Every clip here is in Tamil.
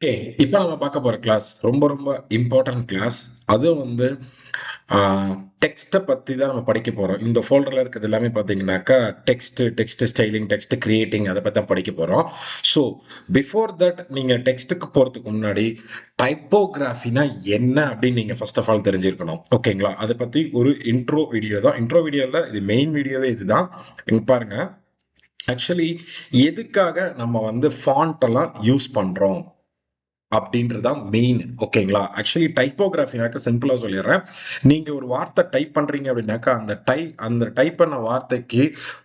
ஓகே. இப்ப நம்ம பார்க்க போற கிளாஸ் ரொம்ப ரொம்ப இம்பார்ட்டன்ட் கிளாஸ். அதுவும் வந்து ஆ டெக்ஸ்ட்ட பத்தி தான் நம்ம படிக்க போறோம். இந்த ஃபோல்டர்ல இருக்கிறது எல்லாமே பார்த்தீங்கன்னாக்கா, டெக்ஸ்ட் ஸ்டைலிங், டெக்ஸ்ட் கிரியேட்டிங் அத பத்தி தான் படிக்க போறோம். ஸோ, பிஃபோர் தட் நீங்க டெக்ஸ்ட்டுக்கு போறதுக்கு முன்னாடி, டைப்போகிராஃபினா என்ன அப்படின்னு நீங்க ஃபர்ஸ்ட் ஆஃப் ஆல் தெரிஞ்சிருக்கணும். ஓகேங்களா? அத பத்தி ஒரு இன்ட்ரோ வீடியோ தான். இன்ட்ரோ வீடியோ இல்ல, இது மெயின் வீடியோவே இதுதான். இங்க பாருங்க. ஆக்சுவலி எதுக்காக நம்ம வந்து ஃபாண்ட் எல்லாம் யூஸ் பண்றோம்? அப்படின்றது தான் மெயின். ஓகேங்களா? ஆக்சுவலி டைப்போகிராஃபினாக்க சிம்பிளா சொல்லிடுறேன். நீங்க ஒரு வார்த்தை டைப் பண்றீங்க அப்படின்னாக்கா, அந்த டைப் பண்ண வார்த்தைக்கு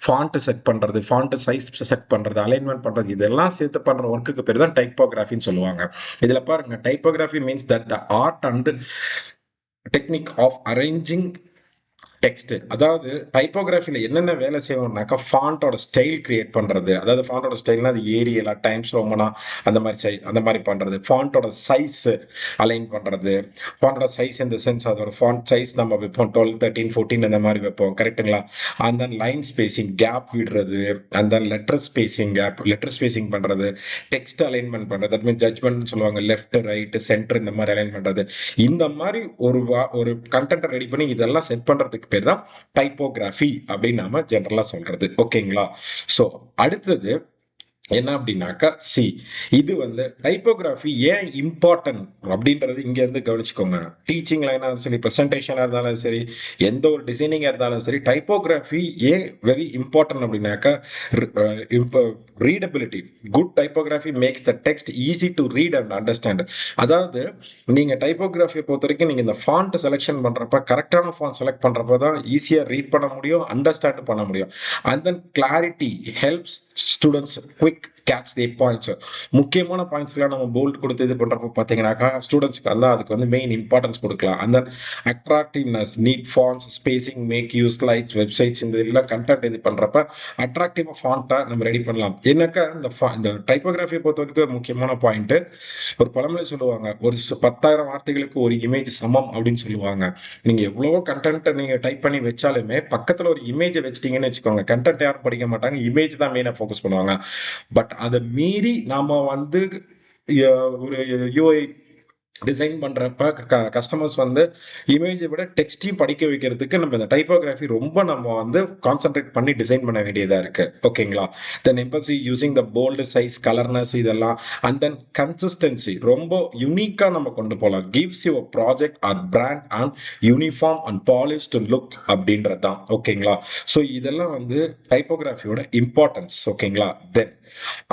ஃபாண்ட் செட் பண்றது, ஃபாண்ட் சைஸ் செட் பண்றது, அலைன்மென்ட் பண்றது இதெல்லாம் சேர்த்து பண்ற ஒர்க்குக்கு பேர் தான் டைப்போகிராஃபின்னு சொல்லுவாங்க. இதுல பாருங்க typography means that the art and technique of arranging text. அதாவது டைப்போகிராஃபில என்னென்ன வேலை செய்வோம்னாக்கா, ஃபாண்டோட ஸ்டைல் கிரியேட் பண்றது. அதாவது ஃபாண்டோட ஸ்டைல்னா அது ஏரியலா, டைம்ஸ் ரோமனா அந்த மாதிரி பண்றது. ஃபாண்டோட சைஸ் அலைன் பண்றது. ஃபாண்டோட சைஸ் இந்த சென்ஸ் அதோட ஃபாண்ட் சைஸ் நம்ம வைப்போம் 12, 13, 14 இந்த மாதிரி வைப்போம். கரெக்ட்டுங்களா? And then line spacing, gap விடுறது. அண்ட் தென் லெட்டர் ஸ்பேசிங் பண்றது. டெக்ஸ்ட் அலைன்மென்ட் பண்றது. தட் மீன்ஸ் ஜட்ஜ்மென்ட்னு சொல்லுவாங்க. லெஃப்ட், ரைட், சென்டர் இந்த மாதிரி அலைன் பண்றது. இந்த மாதிரி ஒரு கண்டென்ட் ரெடி பண்ணி இதெல்லாம் செட் பண்றதுக்கு பேர் தான் டைப்போகிராஃபி அப்படின்னு நாம ஜெனரலா சொல்றது. ஓகேங்களா? சோ அடுத்தது என்ன அப்படின்னாக்கா இது வந்து டைப்போகிராஃபி ஏன் இம்பார்ட்டன்ட் அப்படின்றது இங்க இருந்து கவனிச்சுக்கோங்க. டீச்சிங் லைனா சரி, பிரசன்டேஷனா இருந்தாலும் சரி, எந்த ஒரு டிசைனிங்கா இருந்தாலும் சரி, டைப்போகிராஃபி ஏன் வெரி இம்பார்ட்டன்ட் அப்படின்னாக்கா, readability. Good typography makes the text easy to read and understand. அதாவது நீங்க டைப்போகிராஃபியை பொறுத்த வரைக்கும் நீங்க இந்த ஃபாண்ட் செலெக்ஷன் பண்றப்ப கரெக்டான ஃபாண்ட் செலக்ட் பண்றப்ப தான் ஈஸியா ரீட் பண்ண முடியும், அண்டர்ஸ்டாண்ட் பண்ண முடியும். And then clarity helps students quick catch the points. முக்கியமான பாயிண்ட்ஸ்லாம் நம்ம போல்ட் கொடுத்து இது பண்றப்ப பார்த்தீங்கன்னாக்கா ஸ்டூடெண்ட்ஸ்க்கு வந்து அதுக்கு வந்து மெயின் இம்பார்ட்டன்ஸ் கொடுக்கலாம். அந்த attractiveness, neat fonts, spacing, make use slides, websites இந்த எல்லாம் கண்டென்ட் இது பண்றப்ப அட்ராக்டிவா ஃபாண்ட்டா நம்ம ரெடி பண்ணலாம். என்னக்கா இந்த டைப்போகிராஃபியை பொறுத்த வரைக்கும் ஒரு முக்கியமான பாயிண்ட், ஒரு பழமொழி சொல்லுவாங்க, ஒரு 10,000 வார்த்தைகளுக்கு ஒரு இமேஜ் சமம் அப்படின்னு சொல்லுவாங்க. நீங்க எவ்வளவோ கண்டென்ட் நீங்க டைப் பண்ணி வச்சாலுமே பக்கத்துல ஒரு இமேஜை வச்சிட்டீங்கன்னு வச்சுக்கோங்க, கண்டென்ட் யாரும் படிக்க மாட்டாங்க, இமேஜ் தான் மெயினா ஃபோக்கஸ் பண்ணுவாங்க. பட் அதை மீறி நாம வந்து ஒரு யூஐ டிசைன் பண்றப்ப கஸ்டமர்ஸ் வந்து இமேஜை விட டெக்ஸ்டையும் படிக்க வைக்கிறதுக்கு நம்ம இந்த டைப்போகிராஃபி ரொம்ப நம்ம வந்து கான்சென்ட்ரேட் பண்ணி டிசைன் பண்ண வேண்டியதா இருக்கு. ஓகேங்களா? Then emphasis using the bold size, colourness இதெல்லாம். அண்ட் தென் கன்சிஸ்டன்சி ரொம்ப யூனிக்கா நம்ம கொண்டு போகலாம். Gives your project or brand and uniform and polished look அப்படின்றது தான். ஓகேங்களா? ஸோ இதெல்லாம் வந்து டைப்போகிராஃபியோட இம்பார்ட்டன்ஸ். ஓகேங்களா? தென்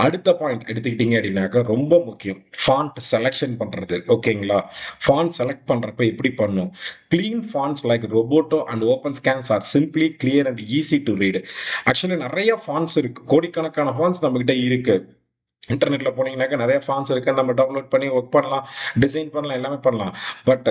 அடுத்த பாயிண்ட் எடுத்துக்கிட்டீங்க அப்படின்னாக்கா ரொம்ப முக்கியம், ஃபாண்ட் செலெக்ஷன் பண்றது. ஓகேங்களா? ஃபாண்ட் செலக்ட் பண்றப்ப எப்படி பண்ணும்? Clean fonts like Roboto and Open Sans are simply clear and easy to read. Actually நிறைய ஃபாண்ட்ஸ் இருக்கு, கோடிக்கணக்கான ஃபாண்ட்ஸ் நம்ம கிட்ட இருக்கு. இன்டர்நெட்ல போனீங்கன்னாக்கா நிறைய ஃபாண்ட்ஸ் இருக்கு, நம்ம டவுன்லோட் பண்ணி ஒர்க் பண்ணலாம், டிசைன் பண்ணலாம், எல்லாமே பண்ணலாம். பட்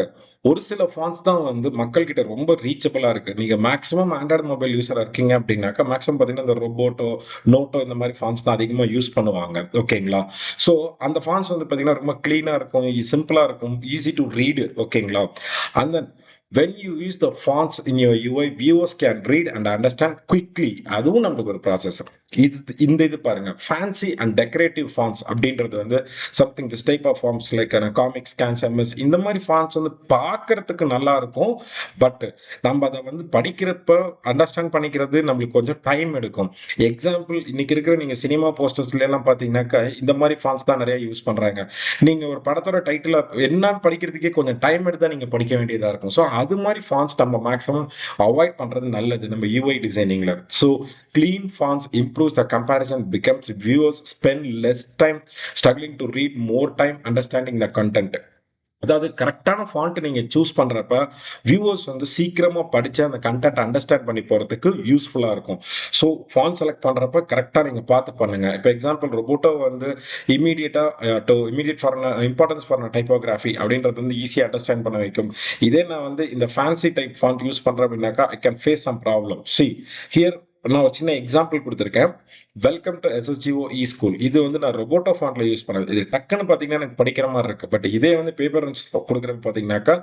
ஒரு சில ஃபாண்ட்ஸ் தான் வந்து மக்கள் கிட்ட ரொம்ப ரீச்சபிளா இருக்கு. நீங்க மேக்ஸிமம் ஆண்ட்ராய்டு மொபைல் யூஸரா இருக்கீங்க அப்படின்னாக்கா மேக்ஸிமம் பாத்தீங்கன்னா இந்த ரொபோட்டோ, நோட்டோ இந்த மாதிரி ஃபாண்ட்ஸ் தான் அதிகமா யூஸ் பண்ணுவாங்க. ஓகேங்களா? ஸோ அந்த ஃபாண்ட்ஸ் வந்து பாத்தீங்கன்னா ரொம்ப கிளீனா இருக்கும், சிம்பிளா இருக்கும், ஈஸி டு ரீடு. ஓகேங்களா? அந்த when you use the fonts in your UI, viewers can read and understand quickly. அதுவும் நம்மளுக்கு ஒரு ப்ராசஸ். இது பாருங்க, ஃபேன்சி அண்ட் டெக்கரேட்டிவ் ஃபாண்ட்ஸ் அப்படின்றது வந்து something this type of forms like comics, sans, MS இந்த மாதிரி ஃபாண்ட்ஸ் வந்து பார்க்கறதுக்கு நல்லா இருக்கும். பட் நம்ம அதை வந்து படிக்கிறப்ப அண்டர்ஸ்டாண்ட் பண்ணிக்கிறது நம்மளுக்கு கொஞ்சம் டைம் எடுக்கும். எக்ஸாம்பிள், இன்னைக்கு இருக்கிற நீங்க சினிமா போஸ்டர்ஸ்ல எல்லாம் பாத்தீங்கன்னாக்கா இந்த மாதிரி ஃபாண்ட்ஸ் தான் நிறைய யூஸ் பண்றாங்க. நீங்க ஒரு படத்தோட டைட்டில் என்னன்னு படிக்கிறதுக்கே கொஞ்சம் டைம் எடுத்து நீங்க படிக்க வேண்டியதா இருக்கும். ஸோ அது மாதிரி ஃபாண்ட்ஸ் நம்ம மேக்ஸிமம் அவாய்ட் பண்றது நல்லது நம்ம யூஐ டிசைனிங்ல. So clean fonts improves the comparison, becomes viewers spend less time struggling to read, more time understanding the content. அதாவது கரெக்டான ஃபாண்ட் நீங்க சூஸ் பண்றப்ப வியூவர்ஸ் வந்து சீக்கிரமா படிச்சு அந்த கண்டென்ட் அண்டர்ஸ்டாண்ட் பண்ணி போறதுக்கு யூஸ்ஃபுல்லா இருக்கும். ஸோ ஃபாண்ட் செலக்ட் பண்றப்ப கரெக்டா நீங்க பார்த்து பண்ணுங்க. இப்போ எக்ஸாம்பிள் ரொபோட்டோ வந்து இமீடியட்டா to immediate for importance for typography அப்படின்றது வந்து ஈஸியா அண்டர்ஸ்டாண்ட் பண்ண வைக்கும். இதே நான் வந்து இந்த ஃபேன்சி டைப் ஃபாண்ட் யூஸ் பண்றேன் அப்படின்னாக்கா I can face some problem. Here நான் ஒரு சின்ன எக்ஸாம்பிள் கொடுத்துருக்கேன். Welcome to SSGO e school. இது வந்து நான் ரொபோட்டோ ஃபாண்ட்ல யூஸ் பண்ணது. இது டக்குன்னு பாத்தீங்கன்னா எனக்கு படிக்கிற மாதிரி இருக்கு. பட் இதே வந்து பேப்பர் கொடுக்குறது பாத்தீங்கன்னாக்கா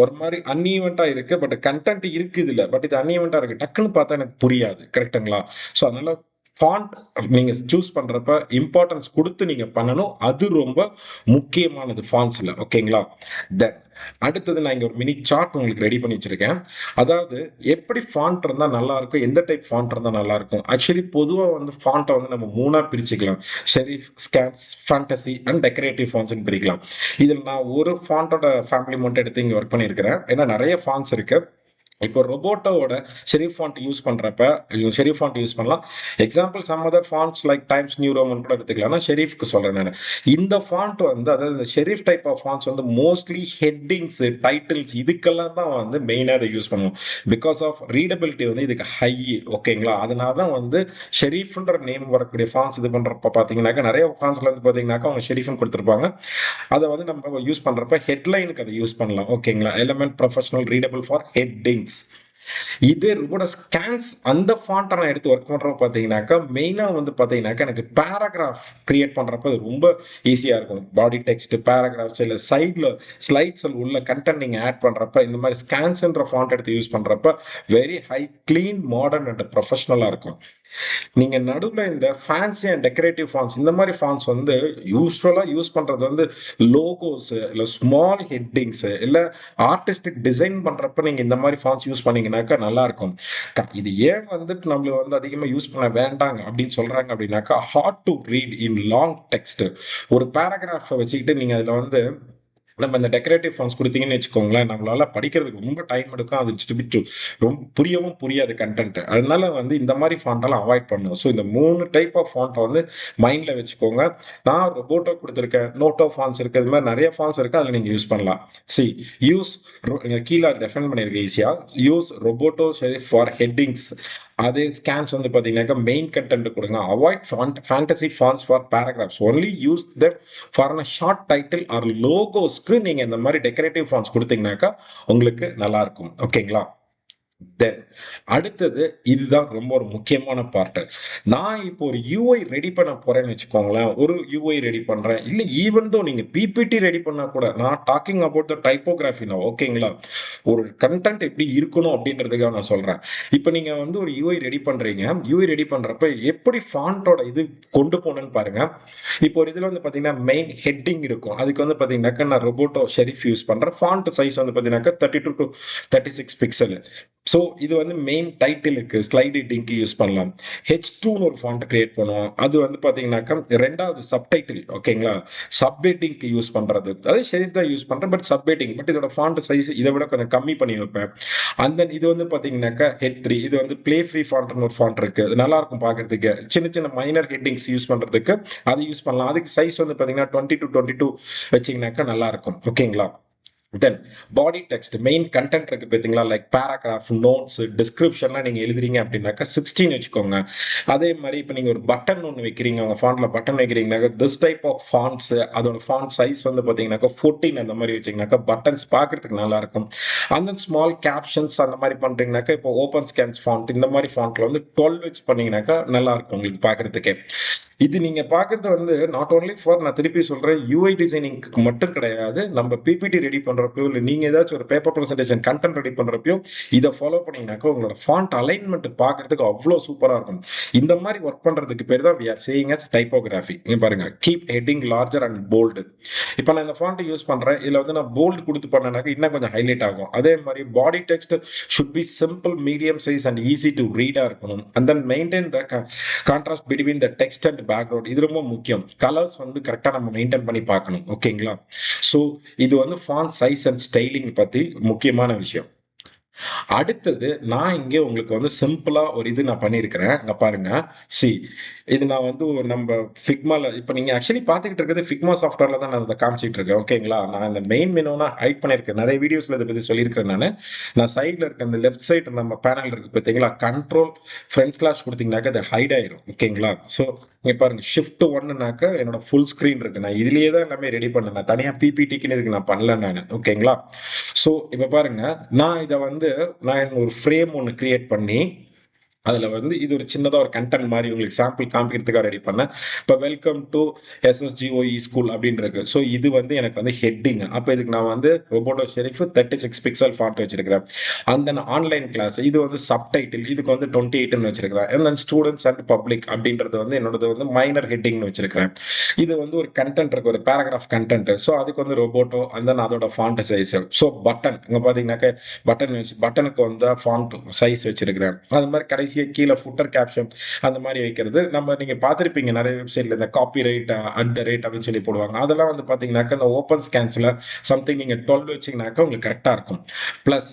ஒரு மாதிரி அன்ஈவெண்டா இருக்கு. பட் கண்டென்ட் இருக்கு இதுல, பட் இது அன்ஈவெண்டா இருக்கு. டக்குன்னு பார்த்தா எனக்கு புரியாது. கரெக்டுங்களா? ஸோ அதனால ஃபாண்ட் நீங்க சூஸ் பண்றப்ப இம்பார்ட்டன்ஸ் கொடுத்து நீங்க பண்ணணும். அது ரொம்ப முக்கியமானது ஃபாண்ட்ஸ்ல. ஓகேங்களா? தென் அடுத்தது நான் இங்க ஒரு மினி சார்ட் உங்களுக்கு ரெடி பண்ணி வச்சிருக்கேன். அதாவது எப்படி ஃபாண்ட் இருந்தா நல்லா இருக்கும், எந்த டைப் ஃபாண்ட் இருந்தா நல்லா இருக்கும். ஆக்சுவலி பொதுவா வந்து ஃபாண்ட்டை வந்து நம்ம 3ஆ பிரிச்சுக்கலாம். Serif, sans, fantasy and decorative ஃபாண்ட்ஸ்னு பிரிக்கலாம். இதில் நான் ஒரு ஃபாண்ட்டோட ஃபேமிலி மட்டும் எடுத்து இங்க ஒர்க் பண்ணியிருக்கிறேன். ஏன்னா நிறைய ஃபாண்ட்ஸ் இருக்கு. இப்போ ரொபோட்டோவோட ஷெரிஃப் ஃபாண்ட் யூஸ் பண்றப்ப ஷெரிஃப் ஃபாண்ட் யூஸ் பண்ணலாம். Example some other fonts like Times New Roman கூட எடுத்துக்கலாம். நான் ஷெரீஃப்க்கு சொல்றேன் நான். இந்த ஃபாண்ட் வந்து அதாவது இந்த ஷெரீஃப் டைப் ஆஃப் ஃபாண்ட்ஸ் வந்து மோஸ்ட்லி ஹெட்டிங்ஸ், டைட்டில்ஸ் இதுக்கெல்லாம் தான் வந்து மெயினாக இதை யூஸ் பண்ணுவோம். பிகாஸ் ஆஃப் ரீடபிலிட்டி வந்து இதுக்கு ஹை. ஓகேங்களா? அதனால தான் வந்து ஷெரீஃப்ன்ற நேம் வரக்கூடிய ஃபாண்ட்ஸ் இது பண்றப்ப பார்த்தீங்கன்னாக்கா நிறைய ஃபாண்ட்ஸ்ல வந்து பார்த்தீங்கன்னாக்கா அவங்க ஷெரீஃப்னு கொடுத்துருப்பாங்க. அதை வந்து நம்ம யூஸ் பண்றப்ப ஹெட்லைனுக்கு அதை யூஸ் பண்ணலாம். ஓகேங்களா? Element professional readable for headings. இதே ரோபோட ஸ்கேன்ஸ் அந்த ஃபாண்ட் நான் எடுத்து ஒர்க் பண்றப்ப பாத்தீங்கன்னாக்கா மெயினா வந்து பாத்தீங்கன்னாக்கா எனக்கு பேராகிராஃப் கிரியேட் பண்றப்ப அது ரொம்ப ஈஸியா இருக்கும். பாடி டெக்ஸ்ட், பேராகிராஃப்ஸ் இல்ல சைட்ல ஸ்லைட்ஸ் உள்ள கண்டென்ட் நீங்க ஆட் பண்றப்ப இந்த மாதிரி ஸ்கேன்ஸ்ன்ற ஃபாண்ட் எடுத்து யூஸ் பண்றப்ப very high, clean, modern and ப்ரொஃபஷனலா இருக்கும். நீங்க நடுவுல இந்த ஃபேன்சி அண்ட் டெக்கரேட்டிவ் ஃபாண்ட்ஸ் இந்த மாதிரி ஃபாண்ட்ஸ் வந்து யூஸ்வலா யூஸ் பண்றது வந்து லோகோஸ் இல்ல ஸ்மால் ஹெட்டிங்ஸ் இல்ல ஆர்டிஸ்டிக் டிசைன் பண்றப்ப நீங்க இந்த மாதிரி ஃபாண்ட்ஸ் யூஸ் பண்ணீங்கன்னாக்கா நல்லா இருக்கும். இது ஏன் வந்துட்டு நம்மள வந்து அதிகமா யூஸ் பண்ண வேண்டாங்க அப்படின்னு சொல்றாங்க அப்படின்னாக்கா, hard to read in long text. ஒரு பேராகிராஃபை வச்சுக்கிட்டு நீங்க அதுல வந்து நம்ம இந்த டெக்கரேட்டிவ் ஃபாண்ட்ஸ் கொடுத்தீங்கன்னு வச்சுக்கோங்களேன், நம்மளால படிக்கிறதுக்கு ரொம்ப டைம் எடுக்கும். அது டிஸ்ட்ரிபியூட் ரொம்ப புரியாது கண்டென்ட். அதனால வந்து இந்த மாதிரி ஃபாண்டெல்லாம் அவாய்ட் பண்ணுவோம். ஸோ இந்த 3 டைப் ஆஃப் ஃபாண்ட்டை வந்து மைண்ட்ல வச்சுக்கோங்க. நான் ரொபோட்டோ கொடுத்துருக்கேன், நோட்டோ ஃபாண்ட்ஸ் இருக்கு, இது மாதிரி நிறைய ஃபாண்ட்ஸ் இருக்கு. அதில் நீங்க யூஸ் பண்ணலாம். சி யூஸ் கீழே டெஃபைன் பண்ணியிருக்கேன் ஈஸியா. Use Roboto serif for headings. அதே ஸ்கேன்ஸ் வந்து பாத்தீங்கன்னாக்கா மெயின் கண்டென்ட் கொடுங்க. Avoid fantasy fonts for paragraphs. Only use them for a short title or லோகோஸ்க்கு நீங்க இந்த மாதிரி டெக்கரேட்டிவ் ஃபாண்ட்ஸ் கொடுத்தீங்கன்னாக்கா உங்களுக்கு நல்லா இருக்கும். ஓகேங்களா? தென் அடுத்தது இதுதான் ரொம்ப ஒரு முக்கியமான பார்ட். நான் இப்போ ஒரு யூஐ ரெடி பண்ண போறேன்னு வச்சுக்கோங்களேன். ஒரு யூஐ ரெடி பண்றேன், இல்ல ஈவன் தோ நீங்க பிபிடி ரெடி பண்ணா கூட, நான் டாக்கிங் அபவுட் த டைப்போகிராஃபி நான். ஓகேங்களா? ஒரு கண்டென்ட் எப்படி இருக்கணும் அப்படின்றதுக்காக நான் சொல்றேன். இப்போ நீங்க வந்து ஒரு யூஐ ரெடி பண்றீங்க. யூஐ ரெடி பண்றப்ப எப்படி ஃபாண்டோட இது கொண்டு போகணும்னு பாருங்க. இப்போ ஒரு இதுல வந்து பாத்தீங்கன்னா மெயின் ஹெட்டிங் இருக்கும். அதுக்கு வந்து பாத்தீங்கன்னாக்கா நான் ரொபோட்டோ ஷெரீஃப் யூஸ் பண்றேன். ஃபாண்ட் சைஸ் வந்து பாத்தீங்கன்னாக்கா 32 to 36 பிக்சல். ஸோ இது வந்து மெயின் டைட்டிலுக்கு, ஸ்லைட் ஹெட்டிங்க்கு யூஸ் பண்ணலாம். H2ன்னு ஒரு ஃபாண்ட் கிரியேட் பண்ணுவோம். அது வந்து பாத்தீங்கன்னாக்கா ரெண்டாவது சப்டைட்டில். ஓகேங்களா? சப்ஹெட்டிங்க்கு யூஸ் பண்றது அதே ஷெரீஃப் தான் யூஸ் பண்றேன், பட் சப்ஹெட்டிங். பட் இதோட ஃபாண்ட் சைஸ் இதை விட கொஞ்சம் கம்மி பண்ணி வைப்பேன். அந்த இது வந்து பாத்தீங்கன்னாக்கா H3. இது வந்து பிளே ஃப்ரீ ஃபாண்ட்னு ஒரு ஃபாண்ட் இருக்கு. அது நல்லா இருக்கும் பாக்குறதுக்கு. சின்ன சின்ன மைனர் ஹெட்டிங்ஸ் யூஸ் பண்றதுக்கு அது யூஸ் பண்ணலாம். அதுக்கு சைஸ் வந்து பாத்தீங்கன்னா 20 to 22 வச்சீங்கன்னாக்கா நல்லா இருக்கும். ஓகேங்களா? தென் பாடி டெக்ஸ்ட், மெயின் கண்டென்ட் இருக்கு பார்த்தீங்களா, லைக் பேராகிராஃப், நோட்ஸ், டிஸ்கிரிப்ஷன்லாம் நீங்க எழுதுறீங்க அப்படின்னாக்கா 16 வச்சுக்கோங்க. அதே மாதிரி இப்போ நீங்க ஒரு பட்டன் ஒன்று வைக்கிறீங்க, உங்க ஃபாண்ட்ல பட்டன் வைக்கிறீங்கன்னாக்கா திஸ் டைப் ஆஃப் ஃபாண்ட்ஸ் அதோட ஃபாண்ட் சைஸ் வந்து பார்த்தீங்கன்னாக்கா 14 அந்த மாதிரி வச்சீங்கன்னாக்கா பட்டன்ஸ் பார்க்கறதுக்கு நல்லா இருக்கும். அந்த ஸ்மால் கேப்ஷன்ஸ் அந்த மாதிரி பண்றீங்கன்னாக்கா இப்போ ஓப்பன் ஸ்கேன்ஸ் ஃபாண்ட் இந்த மாதிரி ஃபாண்ட்ல வந்து 12 வச்சு பண்ணீங்கன்னாக்கா நல்லா இருக்கும் உங்களுக்கு பார்க்கறதுக்கே. இது நீங்க பாக்குறது வந்து நாட் ஓன்லி ஃபார், நான் திருப்பி சொல்றேன், யூஐ டிசைனிங்க்கு மட்டும் கிடையாது. நம்ம பிபிடி ரெடி பண்றப்போ இல்ல நீங்க ஏதாச்சும் ஒரு பேப்பர் பிரசன்டேஷன் கண்டென்ட் ரெடி பண்றப்போ இதை ஃபாலோ பண்ணீங்கன்னாக்கா உங்களோட ஃபாண்ட் அலைன்மெண்ட் பாக்குறதுக்கு அவ்வளவு சூப்பரா இருக்கும். இந்த மாதிரி ஒர்க் பண்றதுக்கு பேர் தான் we are saying as typography. இங்க பாருங்க, keep heading larger and bold. இப்போ நான் இந்த ஃபாண்ட் யூஸ் பண்றேன். இதுல வந்து நான் போல்டு கொடுத்து பண்ணனாக்கா இன்னும் கொஞ்சம் ஹைலைட் ஆகும். அதே மாதிரி பாடி text should be simple, medium size and easy to read இருக்கணும். and then maintain the contrast between the text and background. இது ரொம்ப முக்கியம். கலர்ஸ் வந்து கரெக்டா நம்ம மெயின்டைன் பண்ணி பார்க்கணும். ஓகேங்களா? சோ இது வந்து ஃபாண்ட் சைஸ் அண்ட் ஸ்டைலிங் பத்தி முக்கியமான விஷயம். அடுத்தது நான் இங்கே உங்களுக்கு வந்து சிம்பிளா ஒரு இது நான் பண்ணியிருக்கிறேன். இங்க பாருங்க. சி இது நான் வந்து நம்ம ஃபிக்மால இப்போ நீங்க ஆக்சுவலி பார்த்துக்கிட்டு இருக்கிறது ஃபிக்மா சாஃப்ட்வேர்ல தான் நான் அதை காமிச்சிட்டு இருக்கேன். ஓகேங்களா? நான் இந்த மெயின் மெனுனா ஹைட் பண்ணியிருக்கேன். நிறைய வீடியோஸ்ல இதை பத்தி சொல்லியிருக்கிறேன். நான் சைட்ல இருக்க இந்த லெஃப்ட் சைடு நம்ம பேனல் இருக்கு பார்த்தீங்களா, கண்ட்ரோல் ஃப்ரண்ட் ஸ்லாஷ் கொடுத்தீங்கன்னாக்கா அது ஹைட் ஆயிரும். ஓகேங்களா? ஸோ இங்க பாருங்க, ஷிஃப்ட் 1னாக்க என்னோட ஃபுல் ஸ்கிரீன் இருக்கு. நான் இதுலயே தான் எல்லாமே ரெடி பண்ணேன். நான் தனியா பிபிடிக்குன்னு இதுக்கு நான் பண்ணல நான். ஓகேங்களா? ஸோ இப்போ பாருங்க, நான் இதை வந்து நான் ஒரு ஃப்ரேம் ஒன்று கிரியேட் பண்ணி அதில் வந்து இது ஒரு சின்னதாக ஒரு கண்டென்ட் மாதிரி உங்களுக்கு சாம்பிள் காமிக்கிறதுக்காக ரெடி பண்ணேன். இப்போ வெல்கம் டு எஸ்எஸ்ஜிஓஇ ஸ்கூல் அப்படின்னு இருக்கு. ஸோ இது வந்து எனக்கு வந்து ஹெட்டிங். அப்போ இதுக்கு நான் வந்து ரொபோட்டோ ஷெரீஃப் 36 பிக்சல் ஃபாண்ட் வச்சிருக்கிறேன். அந்த ஆன்லைன் கிளாஸ் இது வந்து சப்டைட்டில் இதுக்கு வந்து 28ன்னு வச்சிருக்கிறேன். And then students and public அப்படின்றது வந்து என்னோடது வந்து மைனர் ஹெட்டிங்னு வச்சிருக்கிறேன். இது வந்து ஒரு கண்டென்ட் இருக்கு, ஒரு பேராகிராஃப் கண்டென்ட். ஸோ அதுக்கு வந்து ரொபோட்டோ அண்ட் தென் அதோட ஃபாண்ட் சைஸ். ஸோ பட்டன் இங்கே பார்த்தீங்கன்னாக்க பட்டனுக்கு வந்து ஃபாண்ட் சைஸ் வச்சிருக்கிறேன். அது மாதிரி கடைசியாக கீழே ஃபுட்டர் கேப்ஷன் அந்த மாதிரி வைக்கிறது. நீங்க பார்த்துருப்பீங்க நிறைய வெப்சைட்ல இந்த copyright at the rate அப்படின்னு சொல்லி போடுவாங்க. அதெல்லாம் வந்து பார்த்தீங்கன்னாக்கா இந்த ஓப்பன் ஸ்கேன்ஸ்ல சம்திங் நீங்க 12 வச்சீங்கன்னாக்கா உங்களுக்கு கரெக்டா இருக்கும். பிளஸ்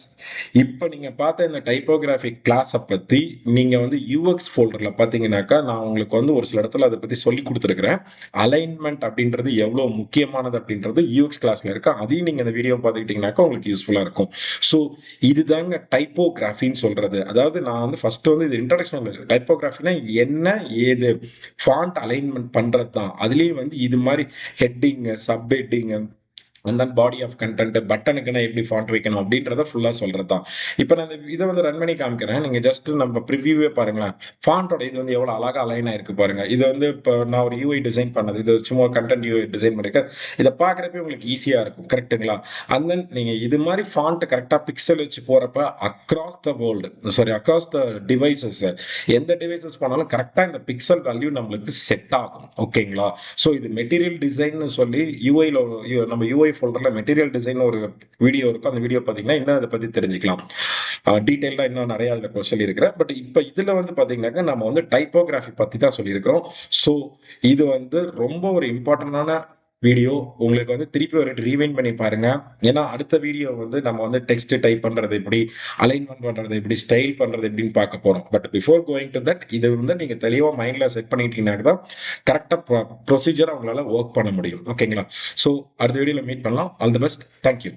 இப்போ நீங்க பார்த்த இந்த டைப்போகிராஃபிக் கிளாஸை பத்தி நீங்க வந்து யூஎக்ஸ் ஃபோல்டர்ல பார்த்தீங்கன்னாக்கா நான் உங்களுக்கு வந்து ஒரு சில இடத்துல அதை பத்தி சொல்லி கொடுத்துருக்கிறேன். அலைன்மெண்ட் அப்படின்றது எவ்வளவு முக்கியமானது அப்படின்றது யூஎக்ஸ் கிளாஸ்ல இருக்கு. அதையும் நீங்க இந்த வீடியோ பார்த்துக்கிட்டீங்கன்னாக்கா உங்களுக்கு யூஸ்ஃபுல்லா இருக்கும். ஸோ இதுதாங்க டைப்போகிராஃபின்னு சொல்றது. அதாவது நான் வந்து ஃபர்ஸ்ட் வந்து இது இன்ட்ரடக்ஷன். டைப்போகிராஃபினா என்ன ஏது ஃபாண்ட் அலைன்மெண்ட் பண்றது தான். அதுலயும் வந்து இது மாதிரி heading sub heading and then body of content பட்டனுக்கு நான் எப்படி ஃபாண்ட் வைக்கணும் அப்படின்றத ஃபுல்லா சொல்றது தான். இப்போ நான் இதை வந்து ரன் பண்ணி காமிக்கிறேன். நீங்க ஜஸ்ட் நம்ம ப்ரிவியூவே பாருங்களேன். ஃபாண்டோட இது வந்து எவ்வளவு அழகா அலைன் ஆயிருக்கு பாருங்க. இது வந்து இப்போ நான் ஒரு யூஐ டிசைன் பண்ணது. இது சும்மா கண்டென்ட் யூஐ டிசைன் பண்ணிருக்கேன். இதை பார்க்குறப்ப உங்களுக்கு ஈஸியா இருக்கும். கரெக்ட்டுங்களா? அண்ட் தென் நீங்க இது மாதிரி ஃபாண்ட் கரெக்டா பிக்சல் வச்சு போறப்ப across the world across the devices எந்த டிவைசஸ் போனாலும் கரெக்டா இந்த பிக்சல் வேல்யூ நம்மளுக்கு செட் ஆகும். ஓகேங்களா? ஸோ இது மெட்டீரியல் டிசைன் சொல்லி யூஐல நம்ம யூஐ ஃபோல்டர்ல மெட்டீரியல் டிசைன் ஒரு வீடியோ இருக்கும். அந்த வீடியோ பார்த்தீங்கன்னா இன்னும் அதை பத்தி தெரிஞ்சுக்கலாம். டீட்டெயிலாக இன்னும் நிறைய அதில் சொல்லியிருக்கிறேன். பட் இப்போ இதில் வந்து பார்த்தீங்கன்னாக்கா நம்ம வந்து டைப்போகிராஃபி பற்றி தான் சொல்லியிருக்கிறோம். ஸோ இது வந்து ரொம்ப ஒரு இம்பார்ட்டண்டான வீடியோ. உங்களுக்கு வந்து திருப்பி ஒரு ரீவைண்ட் பண்ணி பாருங்க. ஏன்னா அடுத்த வீடியோ வந்து நம்ம வந்து டெக்ஸ்ட் டைப் பண்றது எப்படி, அலைன்மெண்ட் பண்றது எப்படி, ஸ்டைல் பண்றது எப்படின்னு பார்க்க போறோம். But before going to that இது வந்து நீங்க தெளிவா மைண்ட்ல செட் பண்ணிட்டீங்கன்னா தான் கரெக்டா ப்ரொசீஜரா உங்களால ஒர்க் பண்ண முடியும். ஓகேங்களா? ஸோ அடுத்த வீடியோல மீட் பண்ணலாம். All the best. தேங்க்யூ.